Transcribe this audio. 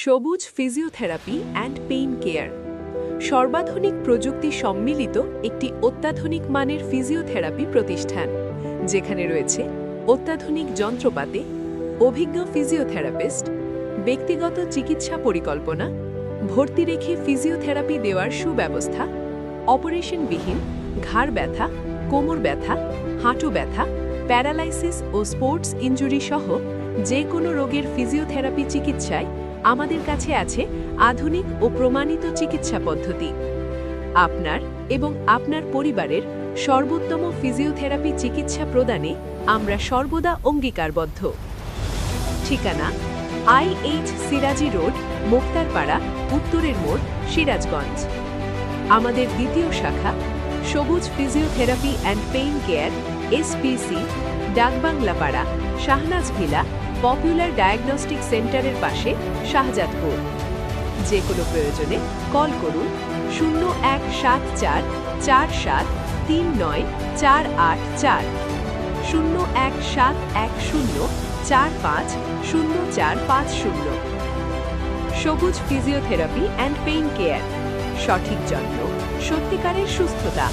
সবুজ physiotherapy and pain care সর্বাধুনিক প্রযুক্তি সম্মিলিত একটি অত্যাধুনিক মানের ফিজিওথেরাপি প্রতিষ্ঠান যেখানে রয়েছে অত্যাধুনিক যন্ত্রপাতি, অভিজ্ঞ ফিজিওথেরাপিস্ট, ব্যক্তিগত চিকিৎসা পরিকল্পনা, ভর্তি রেখে ফিজিওথেরাপি দেওয়ার সুব্যবস্থা, অপারেশনবিহীন ঘাড় ব্যথা, কোমর ব্যথা, হাঁটু ব্যথা, প্যারালাইসিস ও স্পোর্টস ইনজুরি সহ যে কোনো রোগের ফিজিওথেরাপি চিকিৎসায় আমাদের কাছে আছে আধুনিক ও প্রমাণিত চিকিৎসা পদ্ধতি। আপনার এবং আপনার পরিবারের সর্বোত্তম ফিজিওথেরাপি চিকিৎসা প্রদানে আমরা সর্বদা অঙ্গীকারবদ্ধ। ঠিকানা: IH সিরাজি রোড, মোক্তারপাড়া, উত্তরের মোড়, সিরাজগঞ্জ। আমাদের দ্বিতীয় শাখা সবুজ physiotherapy and pain care, SPC, Dakbanglapara, Shahnaz Villa, popular diagnostic সেন্টারের পাশে, শাহজাদপুর। যে কোনো প্রয়োজনে কল করুন 0174739484, 017104500450। সবুজ ফিজিওথেরাপি অ্যান্ড পেইন কেয়ার, সঠিক যত্ন, সত্যিকারের সুস্থতা।